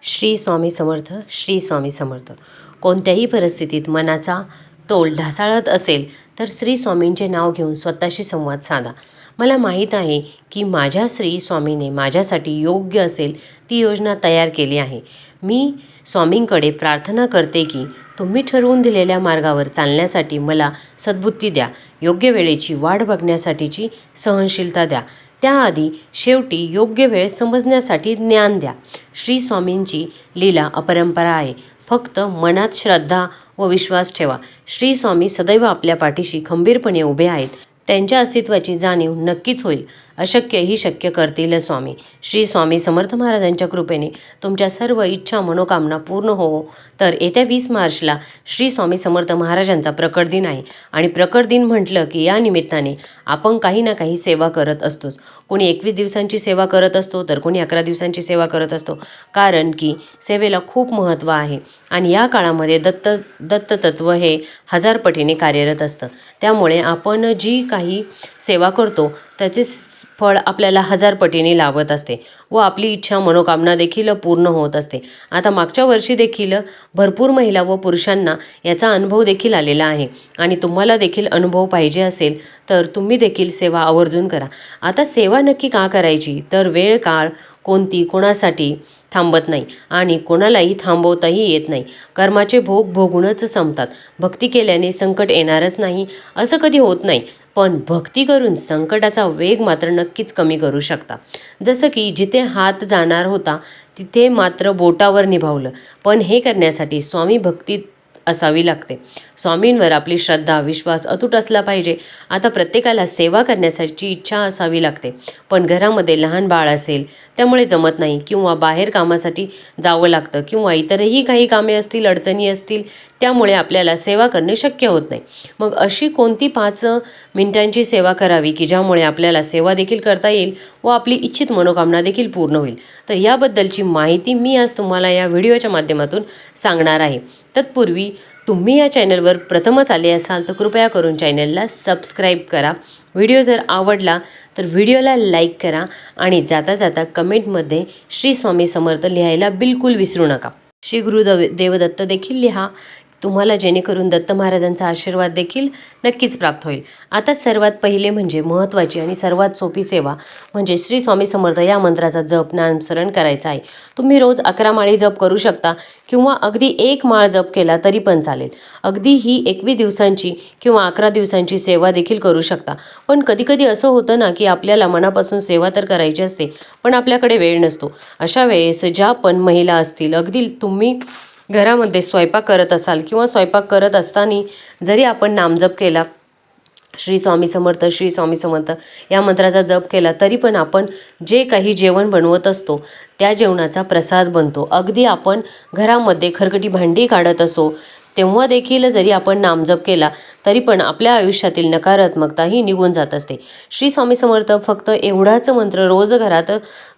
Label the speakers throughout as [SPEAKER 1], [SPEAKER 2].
[SPEAKER 1] श्री स्वामी समर्थ. श्री स्वामी समर्थ. कोणत्याही परिस्थितीत मनाचा तोल ढासाळत असेल तर श्री स्वामींचे नाव घेऊन स्वतःशी संवाद साधा. मला माहीत आहे की माझ्या श्री स्वामीने माझ्यासाठी योग्य असेल ती योजना तयार केली आहे. मी स्वामींकडे प्रार्थना करते की तुम्ही ठरवून दिलेल्या मार्गावर चालण्यासाठी मला सद्बुद्धी द्या, योग्य वेळेची वाट बघण्यासाठीची सहनशीलता द्या, त्याआधी शेवटी योग्य वेळ समजण्यासाठी ज्ञान द्या. श्री स्वामींची लीला अपरंपरा आहे. फक्त मनात श्रद्धा व विश्वास ठेवा. श्री स्वामी सदैव आपल्या पाठीशी खंबीरपणे उभे आहेत. त्यांच्या अस्तित्वाची जाणीव नक्कीच होईल. अशक्य ही शक्य करतील स्वामी. श्री स्वामी समर्थ महाराजांच्या कृपेने तुमच्या सर्व इच्छा मनोकामना पूर्ण हो. तर येत्या 20 मार्चला श्री स्वामी समर्थ महाराजांचा प्रकट दिन आहे आणि प्रकट दिन म्हटलं की या निमित्ताने आपण काही ना काही सेवा करत असतोच. कोणी 21 दिवसांची सेवा करत असतो तर कोणी 11 दिवसांची सेवा करत असतो. कारण की सेवेला खूप महत्त्व आहे आणि या काळामध्ये दत्ततत्व हे 1000 पटीने कार्यरत असतं. त्यामुळे आपण जी काही सेवा करतो त्याचे फळ आपल्याला 1000 पटीने लाभत असते व आपली इच्छा मनोकामना देखील पूर्ण होत असते. आता मागच्या वर्षी देखील भरपूर महिला व पुरुषांना याचा अनुभव देखील आलेला आहे आणि तुम्हाला देखील अनुभव पाहिजे असेल तर तुम्ही देखील सेवा आवर्जून करा. आता सेवा नक्की का करायची तर वेळ काळ कोणती कोणासाठी थांबत नाही आणि कोणालाही थांबवताही येत नाही. कर्माचे भोग भोगूनच संपतात. भक्ती केल्याने संकट येणारच नाही असं कधी होत नाही, पण भक्ती करून संकटाचा वेग मात्र नक्कीच कमी करू शकता. जसं की जिथे हात जाणार होता तिथे मात्र बोटावर निभावलं. पण हे करण्यासाठी स्वामी भक्ती असावी लागते. स्वामींवर आपली श्रद्धा विश्वास अतूट असला पाहिजे. आता प्रत्येकाला सेवा करण्यासाठी इच्छा असावी लागते, पण घरामध्ये लहान बाळ असेल त्यामुळे जमत नाही किंवा बाहेर कामासाठी जावं लागतं किंवा इतरही काही कामे असतील अडचणी असतील त्यामुळे आपल्याला सेवा करणे शक्य होत नाही. मग अशी कोणती 5 मिनिटांची सेवा करावी की ज्यामुळे आपल्याला सेवा देखील करता येईल व आपली इच्छित मनोकामना देखील पूर्ण होईल. तर याबद्दलची माहिती मी आज तुम्हाला या व्हिडिओच्या माध्यमातून सांगणार आहे. तत्पूर्वी तुम्ही या चॅनलवर प्रथमच आले असाल तर कृपया करून चॅनलला सबस्क्राईब करा. व्हिडिओ जर आवडला तर व्हिडिओला लाईक करा आणि जाता जाता कमेंटमध्ये श्री स्वामी समर्थ लिहायला बिलकुल विसरू नका. श्री देवदत्त देखील लिहा, तुम्हाला जेणेकरून दत्त महाराजांचा आशीर्वाद देखील नक्कीच प्राप्त होईल. आता सर्वात पहिले म्हणजे महत्त्वाची आणि सर्वात सोपी सेवा म्हणजे श्री स्वामी समर्थ या मंत्राचा जप नामस्मरण करायचा आहे. तुम्ही रोज 11 माळी जप करू शकता किंवा अगदी 1 माळ जप केला तरी पण चालेल. अगदी ही 21 दिवसांची किंवा 11 दिवसांची सेवा देखील करू शकता. पण कधीकधी असं होतं ना की आपल्याला मनापासून सेवा तर करायची असते पण आपल्याकडे वेळ नसतो. अशा वेळेस ज्या पण महिला असतील, अगदी तुम्ही घरामध्ये स्वयंपाक करत असाल किंवा स्वयंपाक करत असताना जरी आपण नामजप केला, श्री स्वामी समर्थ श्री स्वामी समर्थ या मंत्राचा जप केला तरी पण आपण जे काही जेवण बनवत असतो त्या जेवणाचा प्रसाद बनतो. अगदी आपण घरामध्ये खरकटी भांडी काढत असो तेव्हा देखील जरी आपण नामजप केला तरी पण आपल्या आयुष्यातील नकारात्मकता ही निघून जात असते. श्री स्वामी समर्थ फक्त एवढाच मंत्र रोज घरात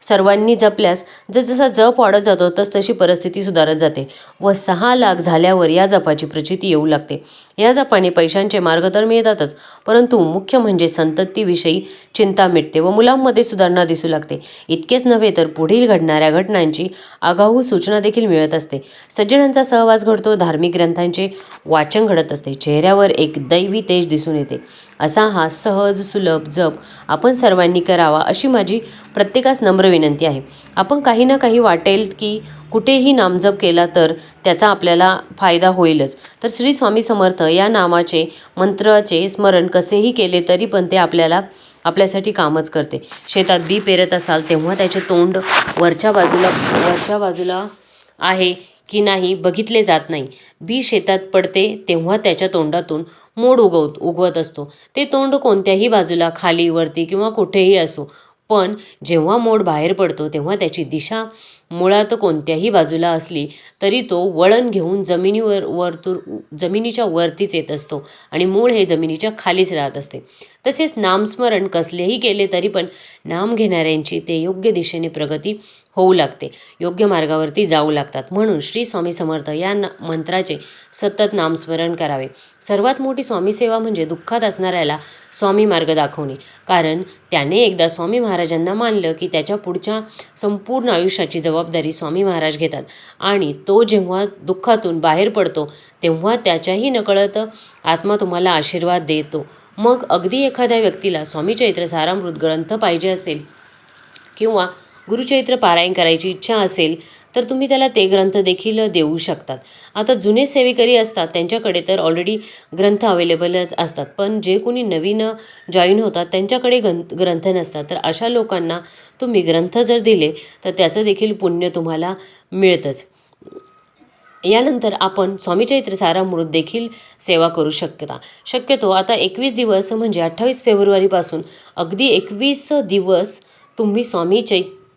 [SPEAKER 1] सर्वांनी जपल्यास जसा जप वाढत जातो तशी परिस्थिती सुधारत जाते व 6 लाख झाल्यावर या जपाची प्रचिती येऊ लागते. या जपाने पैशांचे मार्ग तर मिळतातच, परंतु मुख्य म्हणजे संततीविषयी चिंता मिटते व मुलांमध्ये सुधारणा दिसू लागते. इतकेच नव्हे तर पुढील घडणाऱ्या घटनांची आगाऊ सूचना देखील मिळत असते. सज्जनांचा सहवास घडतो, धार्मिक ग्रंथांचे वाचन घडत असते, चेहऱ्यावर एक दैवी तेज दिसून येते. असा हा सहज सुलभ जप आपण सर्वांनी करावा अशी माझी प्रत्येकास नम्र विनंती आहे. आपण काही ना काही वाटेल की कुठेही नामजप केला तर त्याचा आपल्याला फायदा होईलच. तर श्री स्वामी समर्थ या नामाचे मंत्राचे स्मरण कसेही केले तरी पण ते आपल्यासाठी कामच करते. शेतात बी पेरत असाल तेव्हा त्याचे तोंड वरच्या बाजूला आहे की नाही बघितले जात नाही. बी शेतात पडते तेव्हा त्याच्या तोंडातून मोड उगवत असतो. ते तोंड कोणत्याही बाजूला खाली वरती किंवा कुठेही असो, पण जेव्हा मोड बाहेर पडतो तेव्हा त्याची दिशा मुळात कोणत्याही बाजूला असली तरी तो वळण घेऊन जमिनीच्या वरतीच येत असतो आणि मूळ हे जमिनीच्या खालीच राहत असते. तसेच नामस्मरण कसलेही केले तरी पण नाम घेणाऱ्यांची ते योग्य दिशेने प्रगती होऊ लागते, योग्य मार्गावरती जाऊ लागतात. म्हणून श्री स्वामी समर्थ या मंत्राचे सतत नामस्मरण करावे. सर्वात मोठी स्वामी सेवा म्हणजे दुःखात असणाऱ्याला स्वामी मार्ग दाखवणे. कारण त्याने एकदा स्वामी महाराजांना मानलं की त्याच्या पुढच्या संपूर्ण आयुष्याची जबाबदारी स्वामी महाराज घेतात आणि तो जेव्हा दुःखातून बाहेर पडतो तेव्हा त्याच्याही नकळत आत्मा तुम्हाला आशीर्वाद देतो. मग अगदी एखाद्या व्यक्तीला स्वामी चरित्र सारामृत ग्रंथ पाहिजे असेल किंवा गुरुचरित्र पारायण करायची इच्छा असेल तर तुम्ही त्याला ते ग्रंथ देखील देऊ शकतात. आता जुने सेवेकरी असतात त्यांच्याकडे तर ऑलरेडी ग्रंथ अवेलेबलच असतात, पण जे कोणी नवीन जॉईन होतात त्यांच्याकडे ग्रंथ नसतात. तर अशा लोकांना तुम्ही ग्रंथ जर दिले तर त्याचं देखील पुण्य तुम्हाला मिळतंच. यानंतर आपण स्वामीचरित्र सारामृत देखील सेवा करू शकता. शक्यतो आता 21 दिवस म्हणजे 28 फेब्रुवारीपासून अगदी 21 दिवस तुम्ही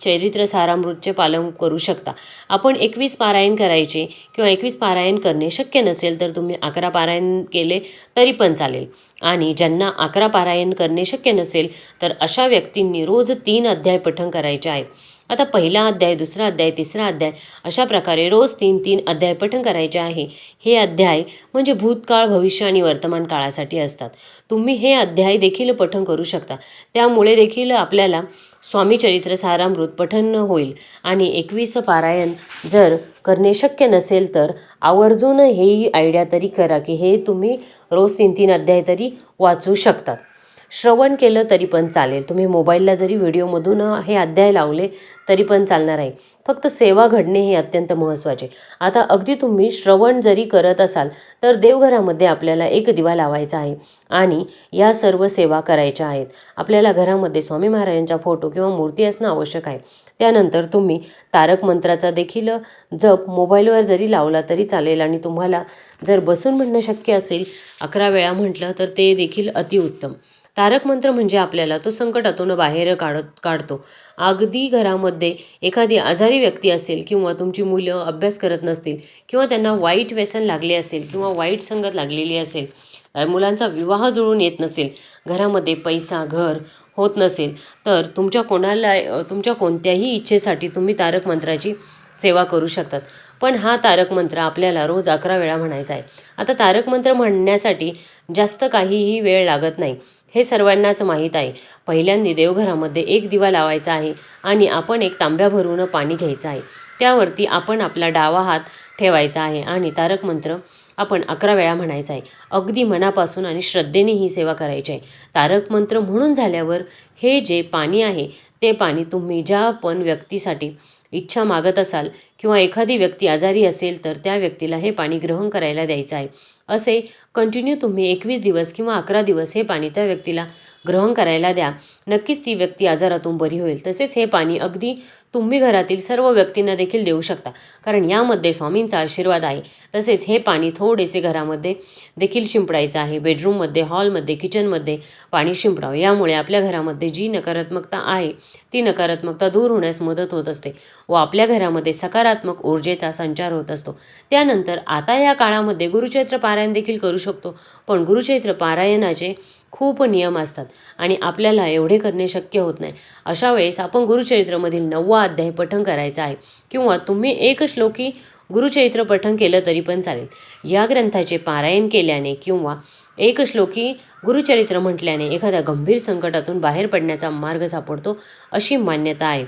[SPEAKER 1] चरित्र सारामृतचे पालन करू शकता. आपण 21 पारायण करायचे किंवा 21 पारायण करणे शक्य नसेल तर तुम्ही 11 पारायण केले तरी पण चालेल. आणि ज्यांना 11 पारायण करणे शक्य नसेल तर अशा व्यक्तींनी रोज 3 अध्याय पठण करायचे आहेत. आता पहिला अध्याय, दुसरा अध्याय, तिसरा अध्याय अशा प्रकारे रोज 3-3 अध्याय पठण करायचे आहे. हे अध्याय म्हणजे भूतकाळ, भविष्य आणि वर्तमान काळासाठी असतात. तुम्ही हे अध्याय देखील पठण करू शकता. त्यामुळे देखील आपल्याला स्वामी चरित्र सारामृत पठण होईल. आणि 21 पारायण जर करणे शक्य नसेल तर आवर्जून हेही आयडिया तरी करा की हे तुम्ही रोज 3-3 अध्याय तरी वाचू शकतात. श्रवण केलं तरी पण चालेल. तुम्ही मोबाईलला जरी व्हिडिओमधून हे अध्याय लावले तरी पण चालणार आहे. फक्त सेवा घडणे हे अत्यंत महत्त्वाचे. आता अगदी तुम्ही श्रवण जरी करत असाल तर देवघरामध्ये आपल्याला एक दिवा लावायचा आहे आणि या सर्व सेवा करायच्या आहेत. आपल्याला घरामध्ये स्वामी महाराजांचा फोटो किंवा मूर्ती असणं आवश्यक आहे. त्यानंतर तुम्ही तारक मंत्राचा देखील जप मोबाईलवर जरी लावला तरी चालेल आणि तुम्हाला जर बसून म्हणणं शक्य असेल 11 वेळा म्हटलं तर ते देखील अतिउत्तम. तारक मंत्र म्हणजे आपल्याला तो संकटातून बाहेर काढतो. अगदी घरामध्ये एखादी आजारी व्यक्ती असेल किंवा तुमची मुलं अभ्यास करत नसतील किंवा त्यांना वाईट व्यसन लागले असेल किंवा वाईट संगत लागलेली असेल, मुलांचा विवाह जुळून येत नसेल, घरामध्ये पैसा, घर होत नसेल तर तुमच्या कोणत्याही इच्छेसाठी तुम्ही तारक मंत्राची सेवा करू शकतात. पण हा तारक मंत्र आपल्याला रोज 11 वेळा म्हणायचा आहे. आता तारक मंत्र म्हणण्यासाठी जास्त काहीही वेळ लागत नाही, हे सर्वांनाच माहीत आहे. पहिल्यांदा देवघरामध्ये एक दिवा लावायचा आहे आणि आपण एक तांब्या भरून पाणी घ्यायचं आहे. त्यावरती आपण आपला डावा हात ठेवायचा आहे आणि तारक मंत्र आपण 11 वेळा म्हणायचा आहे. अगदी मनापासून आणि श्रद्धेने ही सेवा करायची आहे. तारक मंत्र म्हणून झाल्यावर हे जे पाणी आहे ते पाणी तुम्ही ज्या पण व्यक्तीसाठी इच्छा मागत असाल किंवा एखादी व्यक्ती आजारी असेल तर त्या व्यक्तीला हे पाणी ग्रहण करायला द्यायचं आहे. असे कंटिन्यू तुम्ही 21 दिवस किंवा 11 दिवस हे पाणी त्या व्यक्तीला ग्रहण करायला द्या. नक्कीच ती व्यक्ती आजारातून बरी होईल. तसेच हे पाणी अगदी तुम्ही घरातील सर्व व्यक्तींना देखील देऊ शकता, कारण यामध्ये स्वामींचा आशीर्वाद आहे. तसेच हे पाणी थोडेसे घरामध्ये देखील शिंपडायचं आहे. बेडरूममध्ये, हॉलमध्ये, किचनमध्ये पाणी शिंपडावं. यामुळे आपल्या घरामध्ये जी नकारात्मकता आहे ती नकारात्मकता दूर होण्यास मदत होत असते व आपल्या घरामध्ये सकारात्मक ऊर्जेचा संचार होत असतो. त्यानंतर आता या काळामध्ये गुरुचरित्र पारायण देखील करू शकतो, पण गुरुचरित्र पारायणाचे खूप नियम असतात आणि आपल्याला एवढे करणे शक्य होत नाही. अशा वेळेस आपण गुरुचरित्रमधील 9वा अध्याय पठण करायचा आहे किंवा तुम्ही एक श्लोकी गुरुचरित्र पठण केलं तरी पण चालेल. या ग्रंथाचे पारायण केल्याने किंवा एक श्लोकी गुरुचरित्र म्हटल्याने एखाद्या गंभीर संकटातून बाहेर पडण्याचा मार्ग सापडतो अशी मान्यता आहे.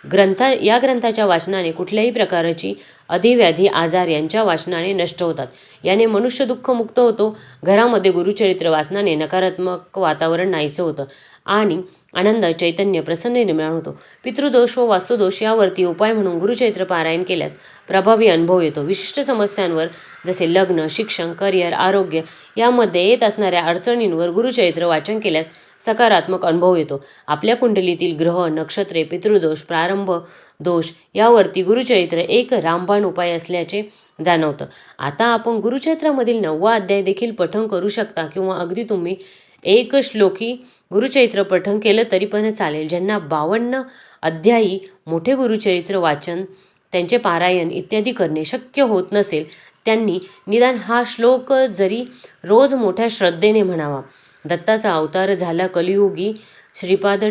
[SPEAKER 1] या ग्रंथाच्या वाचनाने कुठल्याही प्रकारची अधिव्याधी, आजार यांच्या वाचनाने नष्ट होतात. याने मनुष्य दुःखमुक्त होतो. घरामध्ये गुरुचरित्र वाचनाने नकारात्मक वातावरण नाहीसं होतं आणि आनंद, चैतन्य, प्रसन्न निर्माण होतो. पितृदोष व वास्तुदोष यावरती उपाय म्हणून गुरुचरित्र पारायण केल्यास प्रभावी अनुभव येतो. विशिष्ट समस्यांवर जसे लग्न, शिक्षण, करिअर, आरोग्य यामध्ये येत असणाऱ्या अडचणींवर गुरुचरित्र वाचन केल्यास सकारात्मक अनुभव येतो. आपल्या कुंडलीतील ग्रह, नक्षत्रे, पितृदोष, प्रारंभ दोष यावरती गुरुचरित्र एक रामबाण उपाय असल्याचे जाणवतं. आता आपण गुरुचरित्रामधील 9वा अध्याय देखील पठण करू शकता किंवा अगदी तुम्ही एक श्लोकी गुरुचरित्र पठण केलं तरी पण चालेल. ज्यांना 52 अध्यायी मोठे गुरुचरित्र वाचन त्यांचे पारायण इत्यादी करणे शक्य होत नसेल त्यांनी निदान हा श्लोक जरी रोज मोठ्या श्रद्धेने म्हणावा. दत्ताचा अवतार झाला कलियुगी श्रीपाद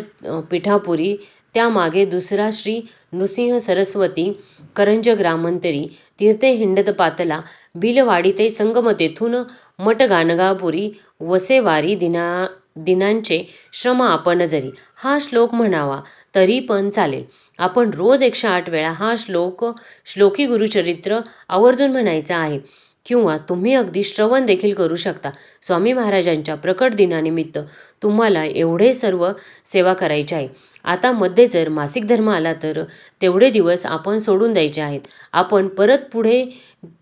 [SPEAKER 1] पिठापुरी, त्यामागे दुसरा श्री नृसिंह सरस्वती करंज ग्रामांतरी, तीर्थे हिंडत पातला बिलवाडिते संगमतेथून मठ गाणगापुरी, वसेवारी दिनांचे श्रम आपण जरी. हा श्लोक म्हणावा तरी पण चालेल. आपण रोज 108 वेळा हा श्लोकी गुरुचरित्र आवर्जून म्हणायचा आहे. किंवा तुम्ही अगदी श्रवण देखील करू शकता. स्वामी महाराजांच्या प्रकट दिनानिमित्त तुम्हाला एवढे सर्व सेवा करायची आहे. आता मध्ये जर मासिक धर्म आला तर तेवढे दिवस आपण सोडून द्यायचे आहेत. आपण परत पुढे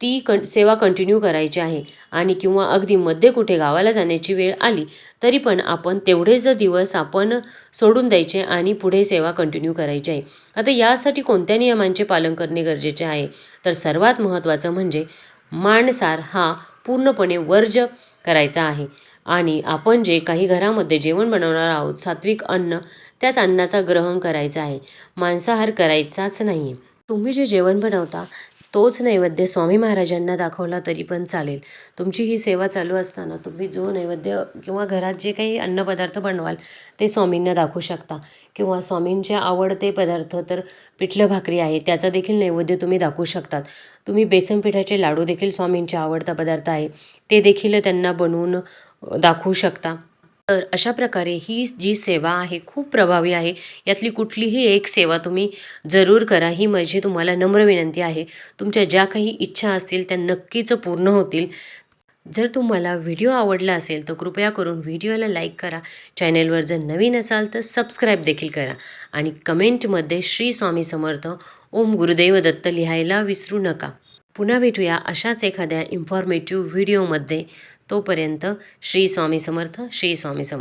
[SPEAKER 1] ती सेवा कंटिन्यू करायची आहे. आणि किंवा अगदी मध्ये कुठे गावाला जाण्याची वेळ आली तरी पण आपण तेवढेच दिवस आपण सोडून द्यायचे आणि पुढे सेवा कंटिन्यू करायची आहे. आता यासाठी कोणत्या नियमांचे पालन करणे गरजेचे आहे तर सर्वात महत्त्वाचं म्हणजे मांसाहार हा पूर्णपणे वर्ज्य करायचा आहे. आणि आपण जे काही घरामध्ये जेवण बनवणार आहोत सात्विक अन्न, त्याच अन्नाचा ग्रहण करायचा आहे. मांसाहार करायचाच नाही. तुम्ही जे जेवण बनवता तोच नैवेद्य स्वामी महाराजांना दाखवला तरी पण चालेल. तुमची ही सेवा चालू असताना तुम्ही जो नैवेद्य किंवा घरात जे काही अन्नपदार्थ बनवाल ते स्वामींना दाखवू शकता. किंवा स्वामींचे आवडते पदार्थ तर पिठलं भाकरी आहे, त्याचा देखील नैवेद्य तुम्ही दाखवू शकतात. तुम्ही बेसन पिठाचे लाडू देखील स्वामींचा आवडता पदार्थ आहे, ते देखील त्यांना बनवून दाखवू शकता. तर अशा प्रकारे ही जी सेवा आहे खूप प्रभावी आहे. यातली कुठलीही एक सेवा तुम्ही जरूर करा, ही माझी तुम्हाला नम्र विनंती आहे. तुमच्या ज्या काही इच्छा असतील त्या नक्कीच पूर्ण होतील. जर तुम्हाला व्हिडिओ आवडला असेल तर कृपया करून व्हिडिओला लाईक करा. चॅनेलवर जर नवीन असाल तर सबस्क्राईब देखील करा. आणि कमेंटमध्ये श्री स्वामी समर्थ, ओम गुरुदेव दत्त लिहायला विसरू नका. पुन्हा भेटूया अशाच एखाद्या इन्फॉर्मेटिव्ह व्हिडिओमध्ये. तोपर्यंत श्री स्वामी समर्थ, श्री स्वामी समर्थ.